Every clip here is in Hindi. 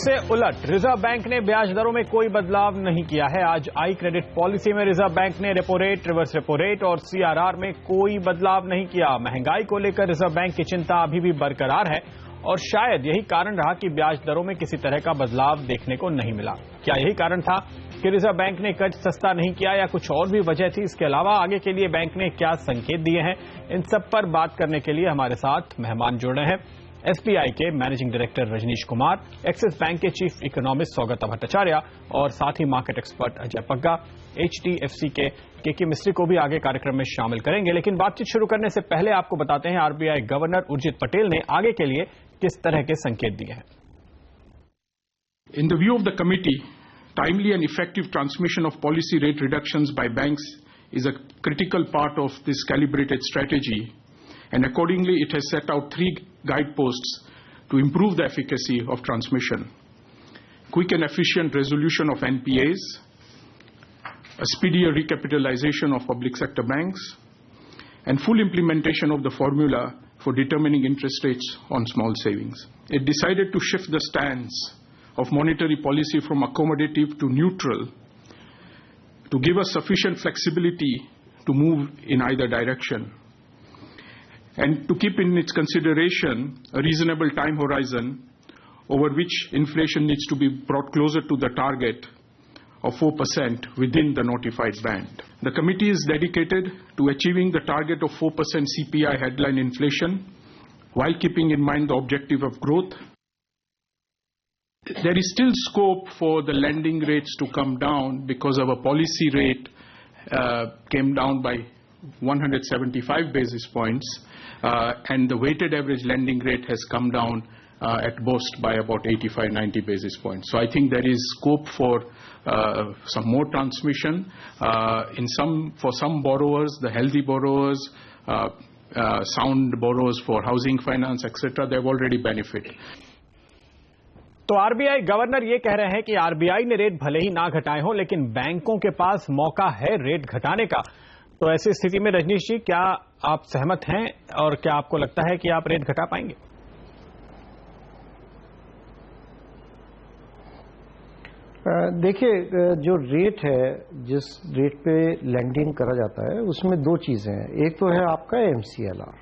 इससे उलट रिजर्व बैंक ने ब्याज दरों में कोई बदलाव नहीं किया है। आज आई क्रेडिट पॉलिसी में रिजर्व बैंक ने repo rate, reverse repo rate और सीआरआर में कोई बदलाव नहीं किया। महंगाई को लेकर रिजर्व बैंक की चिंता अभी भी बरकरार है और शायद यही कारण रहा कि ब्याज दरों में किसी तरह का बदलाव देखने को नहीं मिला। क्या यही कारण था कि रिजर्व बैंक ने कर्ज सस्ता नहीं किया या कुछ और भी वजह थी? इसके अलावा आगे के लिए बैंक ने क्या संकेत दिए हैं, इन सब पर बात करने के लिए हमारे साथ मेहमान जुड़ रहे हैं। एसबीआई के managing director Rajneesh Kumar, Axis bank के चीफ इकोनॉमिस्ट सौगता भट्टाचार्य और साथ ही market expert Ajay Bagga. HDFC के मिस्त्री को भी आगे कार्यक्रम में शामिल करेंगे। लेकिन बातचीत शुरू करने से पहले आपको बताते हैं आरबीआई गवर्नर उर्जित पटेल ने आगे के लिए किस तरह के संकेत दिए हैं। In the view of the committee, timely and effective transmission of policy rate reductions by banks is a critical part of this calibrated strategy, and accordingly it has set out 3 guideposts to improve the efficacy of transmission: quick and efficient resolution of NPAs, a speedier recapitalization of public sector banks, and full implementation of the formula for determining interest rates on small savings. It decided to shift the stance of monetary policy from accommodative to neutral to give us sufficient flexibility to move in either direction, and to keep in its consideration a reasonable time horizon over which inflation needs to be brought closer to the target of 4% within the notified band. The committee is dedicated to achieving the target of 4% CPI headline inflation while keeping in mind the objective of growth. There is still scope for the lending rates to come down because our policy rate came down by 175 basis points, and the weighted average lending rate has come down at most by about 85-90 basis points. So I think there is scope for some more transmission. For some borrowers, the healthy borrowers, sound borrowers for housing finance, etc., they have already benefited. तो आरबीआई गवर्नर ये कह रहे हैं कि आरबीआई ने रेट भले ही ना घटाए हो, लेकिन बैंकों के पास मौका है रेट घटाने का। तो ऐसी स्थिति में रजनीश जी, क्या आप सहमत हैं और क्या आपको लगता है कि आप रेट घटा पाएंगे? देखिए, जो रेट है, जिस रेट पे लैंडिंग करा जाता है, उसमें 2 चीजें हैं। एक तो है आपका एमसीएलआर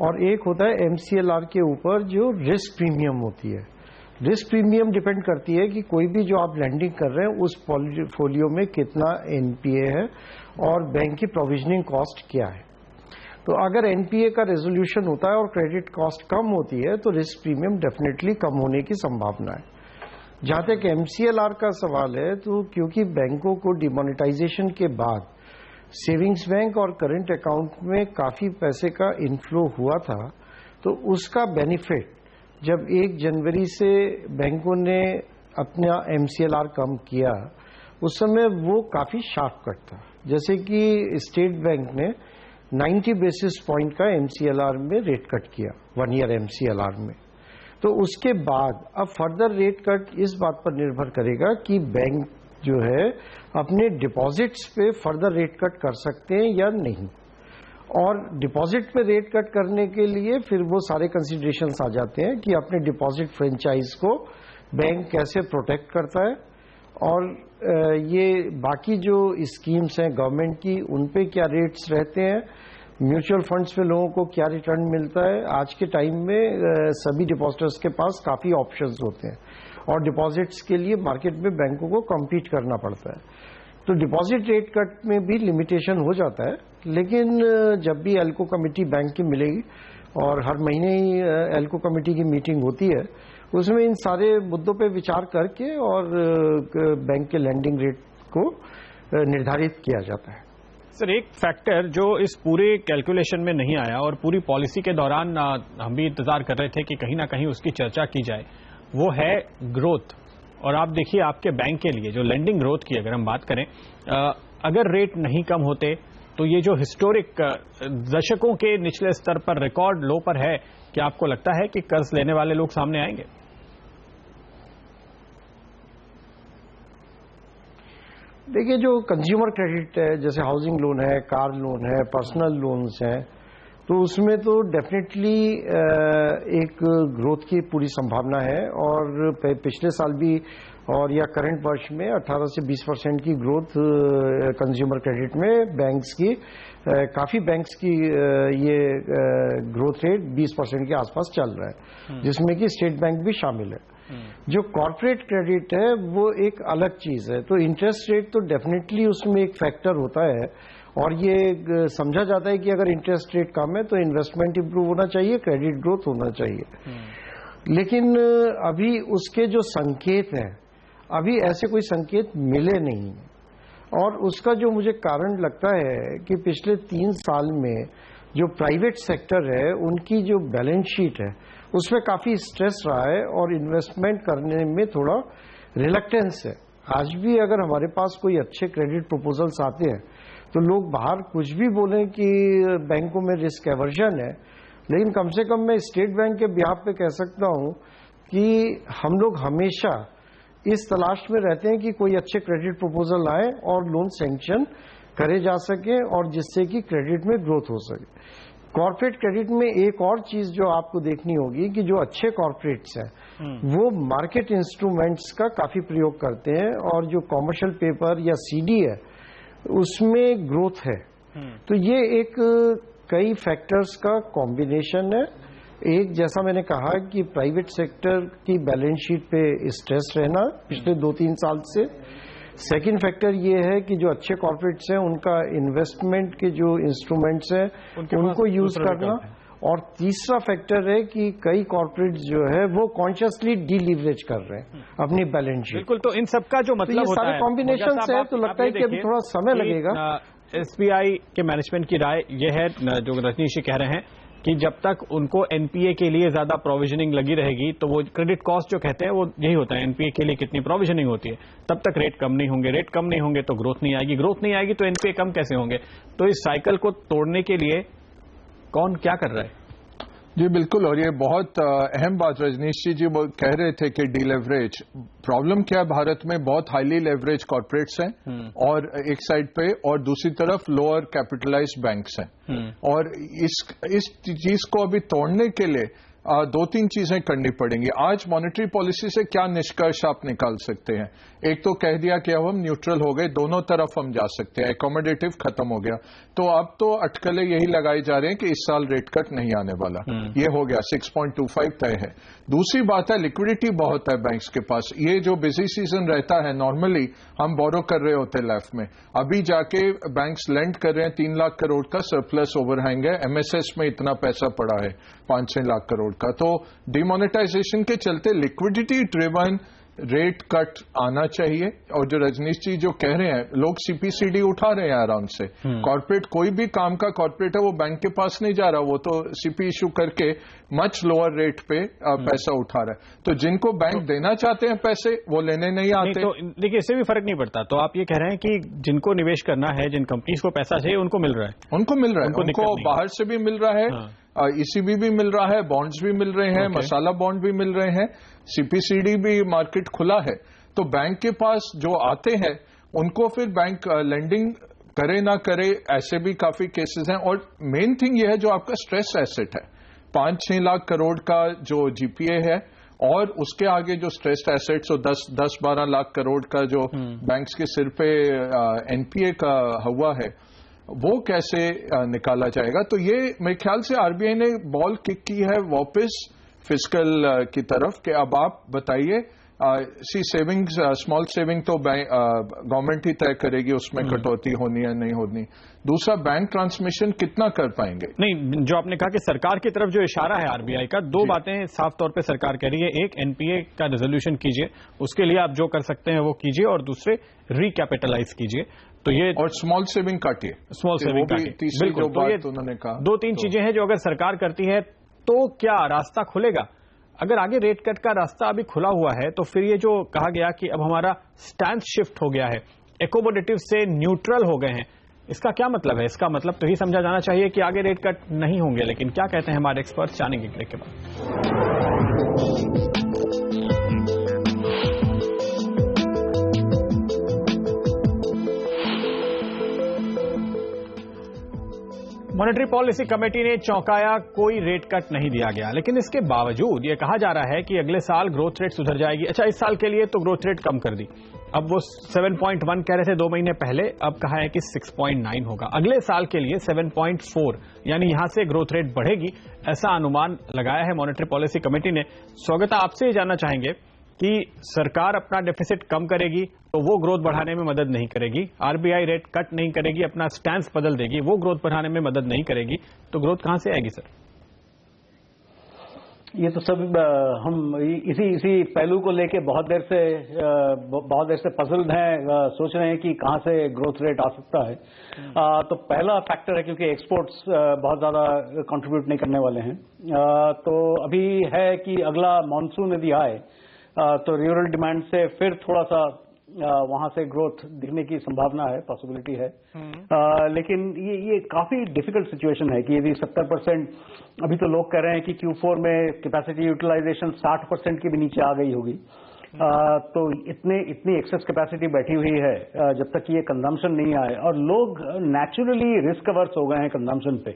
और एक होता है एमसीएलआर के ऊपर जो रिस्क प्रीमियम होती है। रिस्क प्रीमियम डिपेंड करती है कि कोई भी जो आप लैंडिंग कर रहे हैं उस पोर्टफोलियो में कितना एनपीए है और बैंक की प्रोविजनिंग कॉस्ट क्या है। तो अगर एनपीए का रेजोल्यूशन होता है और क्रेडिट कॉस्ट कम होती है तो रिस्क प्रीमियम डेफिनेटली कम होने की संभावना है। जहां तक एमसीएलआर का सवाल है, तो क्योंकि बैंकों को डिमोनेटाइजेशन के बाद सेविंग्स बैंक और करंट अकाउंट में काफी पैसे का इनफ्लो हुआ था, तो उसका बेनिफिट जब 1 जनवरी से बैंकों ने अपना एमसीएलआर कम किया, उस समय वो काफी शार्प कट था। जैसे कि स्टेट बैंक ने 90 बेसिस पॉइंट का एमसीएलआर में रेट कट किया 1 ईयर एमसीएलआर में। तो उसके बाद अब फर्दर रेट कट इस बात पर निर्भर करेगा कि बैंक जो है अपने डिपॉजिट्स पे फर्दर रेट कट कर सकते हैं या नहीं। और डिपॉजिट पे रेट कट करने के लिए फिर वो सारे कंसिडरेशंस आ जाते हैं कि अपने डिपॉजिट फ्रेंचाइज को बैंक कैसे प्रोटेक्ट करता है और ये बाकी जो स्कीम्स हैं गवर्नमेंट की, उन पे क्या रेट्स रहते हैं, म्यूचुअल फंड्स पे लोगों को क्या रिटर्न मिलता है। आज के टाइम में सभी डिपॉजिटर्स के पास काफी ऑप्शंस होते हैं और डिपॉजिट्स के लिए मार्केट में बैंकों को कम्पीट करना पड़ता है। तो डिपॉजिट रेट कट में भी लिमिटेशन हो जाता है, लेकिन जब भी एल्को कमेटी बैंक की मिलेगी और हर महीने ही एल्को कमेटी की मीटिंग होती है, उसमें इन सारे मुद्दों पे विचार करके और बैंक के लैंडिंग रेट को निर्धारित किया जाता है। सर, एक फैक्टर जो इस पूरे कैलकुलेशन में नहीं आया और पूरी पॉलिसी के दौरान हम भी इंतजार कर रहे थे कि कहीं ना कहीं उसकी चर्चा की जाए, वो है ग्रोथ। और आप देखिए, आपके बैंक के लिए जो लेंडिंग ग्रोथ की अगर हम बात करें, अगर रेट नहीं कम होते तो ये जो हिस्टोरिक दशकों के निचले स्तर पर रिकॉर्ड लो पर है, क्या आपको लगता है कि कर्ज लेने वाले लोग सामने आएंगे? देखिए, जो कंज्यूमर क्रेडिट है, जैसे हाउसिंग लोन है, कार लोन है, पर्सनल लोन्स हैं, तो उसमें तो डेफिनेटली एक ग्रोथ की पूरी संभावना है और पिछले साल भी और या करंट वर्ष में 18 से 20% की ग्रोथ कंज्यूमर क्रेडिट में बैंक्स की काफी बैंक्स की ये ग्रोथ रेट 20% के आसपास चल रहा है, जिसमें कि स्टेट बैंक भी शामिल है। जो कॉर्पोरेट क्रेडिट है वो एक अलग चीज है, तो इंटरेस्ट रेट तो डेफिनेटली उसमें एक फैक्टर होता है और ये समझा जाता है कि अगर इंटरेस्ट रेट कम है तो इन्वेस्टमेंट इंप्रूव होना चाहिए, क्रेडिट ग्रोथ होना चाहिए। लेकिन अभी उसके जो संकेत हैं, अभी ऐसे कोई संकेत मिले नहीं और उसका जो मुझे कारण लगता है कि पिछले 3 साल में जो प्राइवेट सेक्टर है उनकी जो बैलेंस शीट है उसमें काफी स्ट्रेस रहा है और इन्वेस्टमेंट करने में थोड़ा रिलक्टेंस है। आज भी अगर हमारे पास कोई अच्छे क्रेडिट प्रपोजल्स आते हैं तो लोग बाहर कुछ भी बोलें कि बैंकों में रिस्क एवर्जन है, लेकिन कम से कम मैं स्टेट बैंक के बिहाफ पे कह सकता हूं कि हम लोग हमेशा इस तलाश में रहते हैं कि कोई अच्छे क्रेडिट प्रपोजल आए और लोन सैंक्शन करे जा सके और जिससे कि क्रेडिट में ग्रोथ हो सके। कॉर्पोरेट क्रेडिट में एक और चीज जो आपको देखनी होगी कि जो अच्छे कॉर्पोरेट्स हैं वो मार्केट इंस्ट्रूमेंट्स का काफी प्रयोग करते हैं और जो कॉमर्शियल पेपर या सीडी है उसमें ग्रोथ है। तो ये एक कई फैक्टर्स का कॉम्बिनेशन है। एक, जैसा मैंने कहा कि प्राइवेट सेक्टर की बैलेंस शीट पे स्ट्रेस रहना पिछले 2-3 साल से। सेकंड फैक्टर ये है कि जो अच्छे कॉर्पोरेट्स हैं उनका इन्वेस्टमेंट के जो इंस्ट्रूमेंट्स हैं उनको यूज करना, और तीसरा फैक्टर है कि कई कॉर्पोरेट्स जो है वो कॉन्शियसली डीलीवरेज कर रहे हैं अपनी बैलेंस शीट। बिल्कुल, तो इन सबका जो मतलब तो होता है, सारे कॉम्बिनेशन है, तो लगता है कि अभी थोड़ा समय लगेगा। एसबीआई के मैनेजमेंट की राय यह है, जो रजनीश जी कह रहे हैं, कि जब तक उनको एनपीए के लिए ज्यादा प्रोविजनिंग लगी रहेगी तो वो क्रेडिट कॉस्ट जो कहते हैं वो यही होता है, एनपीए के लिए कितनी प्रोविजनिंग होती है, तब तक रेट कम नहीं होंगे, रेट कम नहीं होंगे तो ग्रोथ नहीं आएगी, ग्रोथ नहीं आएगी तो एनपीए कम कैसे होंगे। तो इस साइकिल को तोड़ने के लिए कौन क्या कर रहा है? जी बिल्कुल, और ये बहुत अहम बात रजनीश जी वो कह रहे थे कि डीलेवरेज। प्रॉब्लम क्या है, भारत में बहुत हाईली लेवरेज कॉर्पोरेट्स हैं और एक साइड पे, और दूसरी तरफ लोअर कैपिटलाइज्ड बैंक्स हैं। और इस चीज को अभी तोड़ने के लिए 2-3 चीजें करनी पड़ेंगी। आज मॉनेटरी पॉलिसी से क्या निष्कर्ष आप निकाल सकते हैं? एक तो कह दिया कि अब हम न्यूट्रल हो गए, दोनों तरफ हम जा सकते हैं, एकोमोडेटिव खत्म हो गया। तो अब तो अटकलें यही लगाई जा रही हैं कि इस साल रेट कट नहीं आने वाला, ये हो गया, 6.25 तय है। दूसरी बात है, लिक्विडिटी बहुत है बैंक्स के पास। ये जो बिजी सीजन रहता है, नॉर्मली हम बोरो कर रहे होते लाइफ में, अभी जाके बैंक्स लेंड कर रहे हैं, 3 लाख करोड़ का सरप्लस ओवरहैंग है, एमएसएस में इतना पैसा पड़ा है 5-6 लाख करोड़ का। तो डिमोनेटाइजेशन के चलते लिक्विडिटी ड्रिवन रेट कट आना चाहिए। और जो रजनीश जी जो कह रहे हैं, लोग सीपीसीडी उठा रहे हैं आराम से। कॉर्पोरेट, कोई भी काम का कॉर्पोरेट है वो बैंक के पास नहीं जा रहा, वो तो सीपी इशू करके मच लोअर रेट पे पैसा उठा रहा है। तो जिनको बैंक देना चाहते हैं पैसे, वो लेने नहीं आते। तो देखिए, इससे भी फर्क नहीं पड़ता। तो आप ये कह रहे हैं कि जिनको निवेश करना है, जिन कंपनीज को पैसा चाहिए, उनको मिल रहा है, उनको मिल रहा है, उनको बाहर से भी मिल रहा है, ईसीबी भी मिल रहा है, बॉन्ड्स भी मिल रहे हैं, मसाला बॉन्ड भी मिल रहे हैं, सीपीसीडी भी मार्केट खुला है। तो बैंक के पास जो आते हैं उनको फिर बैंक लेंडिंग करे ना करे, ऐसे भी काफी केसेस हैं। और मेन थिंग यह है, जो आपका स्ट्रेस एसेट है, 5-6 लाख करोड़ का जो जीपीए है, और उसके आगे जो स्ट्रेस्ड एसेट्स, 10-12 लाख करोड़ का जो बैंक्स के सिर पे एनपीए का हुआ है, वो कैसे निकाला जाएगा। तो ये मेरे ख्याल से आरबीआई ने बॉल किक की है वापस फिस्कल की तरफ कि अब आप बताइए। सेविंग्स, स्मॉल सेविंग तो गवर्नमेंट ही तय करेगी उसमें कटौती होनी है नहीं होनी। दूसरा, बैंक ट्रांसमिशन कितना कर पाएंगे। नहीं, जो आपने कहा कि सरकार की तरफ जो इशारा है आरबीआई का, 2 बातें साफ तौर पे सरकार कह रही है। एक, एनपीए का रेजोल्यूशन कीजिए, उसके लिए आप जो कर सकते हैं वो कीजिए, और दूसरे, रिकैपिटलाइज कीजिए। तो ये, और स्मॉल सेविंग काटिए, स्मॉल सेविंग काटिए। बिल्कुल, जो बात उन्होंने कहा, 2-3 चीजें हैं जो अगर सरकार करती है तो क्या रास्ता खुलेगा। अगर आगे रेट कट का रास्ता अभी खुला हुआ है तो फिर ये जो कहा गया कि अब हमारा स्टैंड शिफ्ट हो गया है, एकोमोडेटिव से न्यूट्रल हो गए हैं, इसका क्या मतलब है? इसका मतलब तो ही समझा जाना चाहिए कि आगे रेट कट नहीं होंगे। लेकिन क्या कहते हैं हमारे एक्सपर्ट्स, जानेंगे ब्रेक के बाद। मॉनेटरी पॉलिसी कमेटी ने चौंकाया, कोई रेट कट नहीं दिया गया, लेकिन इसके बावजूद ये कहा जा रहा है कि अगले साल ग्रोथ रेट सुधर जाएगी। अच्छा, इस साल के लिए तो ग्रोथ रेट कम कर दी, अब वो 7.1 कह रहे थे 2 महीने पहले, अब कहा है कि 6.9 होगा। अगले साल के लिए 7.4 यानी यहां से ग्रोथ रेट बढ़ेगी, ऐसा अनुमान लगाया है मॉनेटरी पॉलिसी कमेटी ने। स्वागत, आपसे ये जानना चाहेंगे कि सरकार अपना डेफिसिट कम करेगी तो वो ग्रोथ बढ़ाने में मदद नहीं करेगी, आरबीआई रेट कट नहीं करेगी, अपना स्टैंस बदल देगी, वो ग्रोथ बढ़ाने में मदद नहीं करेगी, तो ग्रोथ कहां से आएगी सर? ये तो सब हम इसी पहलू को लेके बहुत देर से पजल्ड हैं, सोच रहे हैं कि कहां से ग्रोथ रेट आ सकता है। तो पहला फैक्टर है क्योंकि एक्सपोर्ट्स बहुत ज्यादा कंट्रीब्यूट नहीं करने वाले हैं। तो अभी है कि अगला मॉनसून यदि आए तो रूरल डिमांड से फिर थोड़ा सा वहां से ग्रोथ दिखने की संभावना है, पॉसिबिलिटी है। लेकिन ये काफी डिफिकल्ट सिचुएशन है कि यदि 70%, अभी तो लोग कह रहे हैं कि Q4 में कैपेसिटी यूटिलाइजेशन 60% के भी नीचे आ गई होगी। तो इतनी एक्सेस कैपेसिटी बैठी हुई है, जब तक ये कंजम्पशन नहीं आए, और लोग नेचुरली रिस्क अवर्स हो गए हैं कंजम्पशन पे,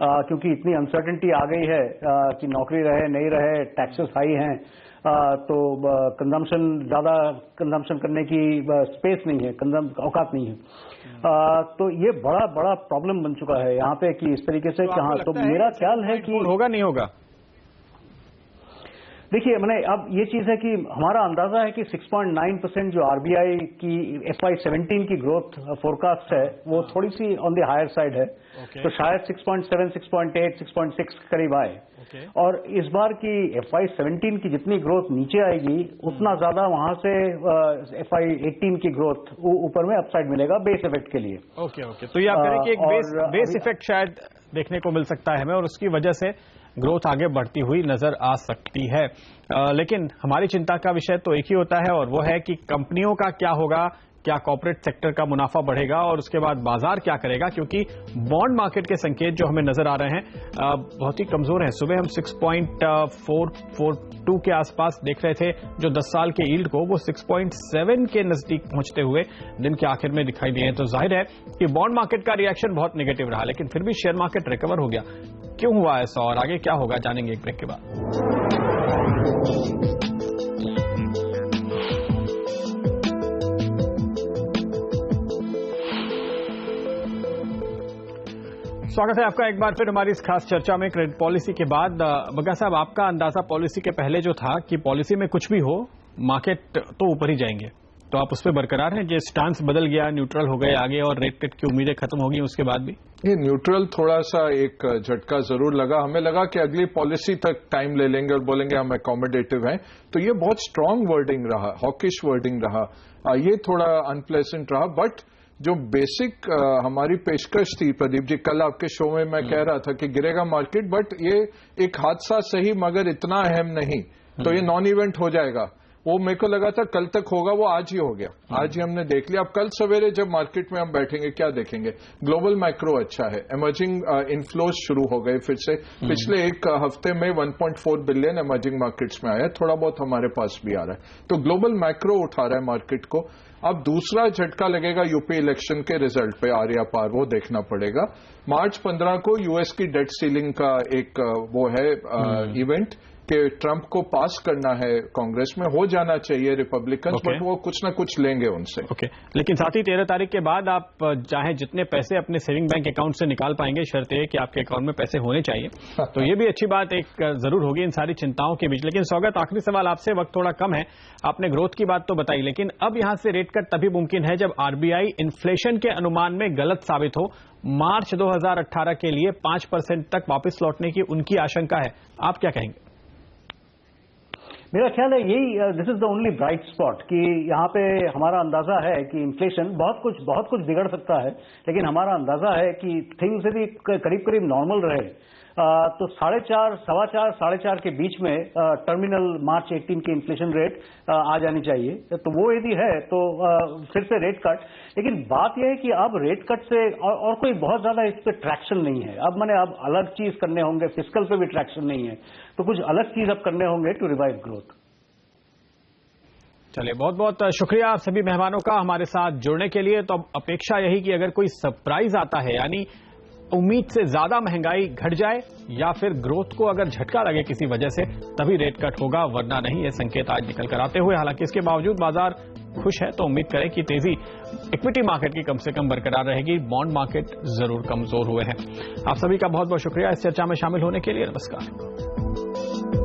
क्योंकि इतनी अनसर्टेनिटी आ गई है कि नौकरी रहे नहीं रहे, टैक्सेस हाई हैं, तो ज्यादा कंजम्पशन करने की स्पेस नहीं है, औकात नहीं है। तो ये बड़ा प्रॉब्लम बन चुका है यहाँ पे कि इस तरीके से कहाँ। तो मेरा ख्याल है कि होगा नहीं होगा। देखिए, मैंने अब ये चीज है कि हमारा अंदाजा है कि 6.9% जो आरबीआई की FY17 की ग्रोथ फोरकास्ट है वो थोड़ी सी ऑन द हायर साइड है। तो शायद 6.7, 6.8, 6.6 करीब आए। और इस बार की FY17 की जितनी ग्रोथ नीचे आएगी उतना ज्यादा वहां से FY18 की ग्रोथ ऊपर में अपसाइड मिलेगा बेस इफेक्ट के लिए। ओके। तो ये आप कह रहे हैं कि एक बेस इफेक्ट शायद देखने को मिल सकता है हमें, और उसकी वजह से ग्रोथ आगे बढ़ती हुई नजर आ सकती है। लेकिन हमारी चिंता का विषय तो एक ही होता है, और वो है कि कंपनियों का क्या होगा, क्या कॉर्पोरेट सेक्टर का मुनाफा बढ़ेगा, और उसके बाद बाजार क्या करेगा, क्योंकि बॉन्ड मार्केट के संकेत जो हमें नजर आ रहे हैं बहुत ही कमजोर हैं। सुबह हम 6.442 के आसपास देख रहे थे जो 10 साल के यील्ड को, वो 6.7 के नजदीक पहुंचते हुए दिन के आखिर में दिखाई दिए। तो जाहिर है कि बॉन्ड मार्केट का रिएक्शन बहुत नेगेटिव रहा, लेकिन फिर भी शेयर मार्केट रिकवर हो गया। क्यों हुआ ऐसा और आगे क्या होगा, जानेंगे एक ब्रेक के बाद। स्वागत है आपका एक बार फिर हमारी इस खास चर्चा में क्रेडिट पॉलिसी के बाद। बग्गा साहब, आपका अंदाजा पॉलिसी के पहले जो था कि पॉलिसी में कुछ भी हो मार्केट तो ऊपर ही जाएंगे, तो आप उस पर बरकरार हैं? जो स्टांस बदल गया, न्यूट्रल हो गए आगे, और रेट कट की उम्मीदें खत्म हो गई उसके बाद भी? ये न्यूट्रल थोड़ा सा एक झटका जरूर लगा। हमें लगा कि अगली पॉलिसी तक टाइम ले लेंगे और बोलेंगे हम अकोमोडेटिव हैं, तो ये बहुत स्ट्रांग वर्डिंग रहा, हॉकिश वर्डिंग रहा, ये थोड़ा अनप्लेजेंट रहा। बट जो बेसिक हमारी पेशकश थी, प्रदीप जी, कल आपके शो में मैं कह रहा था कि गिरेगा मार्केट, बट ये एक हादसा सही मगर इतना अहम नहीं, तो ये नॉन इवेंट हो जाएगा, वो मेरे को लगा था कल तक होगा, वो आज ही हो गया। आज ही हमने देख लिया। अब कल सवेरे जब मार्केट में हम बैठेंगे क्या देखेंगे? ग्लोबल मैक्रो अच्छा है, इमर्जिंग इनफ्लोज शुरू हो गए फिर से। पिछले एक हफ्ते में 1.4 बिलियन इमर्जिंग मार्केट्स में आया, थोड़ा बहुत हमारे पास भी आ रहा है। तो ग्लोबल मैक्रो उठा रहा है मार्केट को। अब दूसरा झटका लगेगा यूपी इलेक्शन के रिजल्ट पे, आर या पार, वो देखना पड़ेगा। मार्च 15 को यूएस की डेट सीलिंग का एक वो है इवेंट कि ट्रंप को पास करना है, कांग्रेस में हो जाना चाहिए रिपब्लिकन्स, बट वो कुछ ना कुछ लेंगे उनसे। लेकिन साथ ही 13 तारीख के बाद आप चाहे जितने पैसे अपने सेविंग बैंक अकाउंट से निकाल पाएंगे, शर्त है कि आपके अकाउंट में पैसे होने चाहिए। तो ये भी अच्छी बात एक जरूर होगी इन सारी चिंताओं के बीच। लेकिन स्वागत, आखिरी सवाल आपसे, वक्त थोड़ा कम है, आपने ग्रोथ की बात तो बताई, लेकिन अब यहां से रेट कट तभी मुमकिन है जब आरबीआई इन्फ्लेशन के अनुमान में गलत साबित हो। मार्च 2018 के लिए 5% तक वापस लौटने की उनकी आशंका है, आप क्या कहेंगे? मेरा ख्याल है यही this is the only bright spot कि यहाँ पे हमारा अंदाजा है कि इन्फ्लेशन बहुत कुछ बिगड़ सकता है, लेकिन हमारा अंदाजा है कि थिंग्स यदि करीब नॉर्मल रहे तो 4.5, 4.5 के बीच में टर्मिनल मार्च 18 की इन्फ्लेशन रेट आ जानी चाहिए। तो वो यदि है तो फिर से रेट कट। लेकिन बात यह है कि अब रेट कट से और कोई बहुत ज्यादा इस पर ट्रैक्शन नहीं है। अब अब अलग चीज करने होंगे, फिस्कल पे भी ट्रैक्शन नहीं है, तो कुछ अलग चीज अब करने होंगे टू रिवाइव ग्रोथ। चलिए, बहुत बहुत शुक्रिया आप सभी मेहमानों का हमारे साथ जुड़ने के लिए। तो अब अपेक्षा यही कि अगर कोई सरप्राइज आता है, यानी उम्मीद से ज्यादा महंगाई घट जाए या फिर ग्रोथ को अगर झटका लगे किसी वजह से तभी रेट कट होगा, वरना नहीं। ये संकेत आज निकल कर आते हुए, हालांकि इसके बावजूद बाजार खुश है तो उम्मीद करें कि तेजी इक्विटी मार्केट की कम से कम बरकरार रहेगी। बॉन्ड मार्केट जरूर कमजोर हुए हैं। आप सभी का बहुत बहुत शुक्रिया इस चर्चा में शामिल होने के लिए। नमस्कार।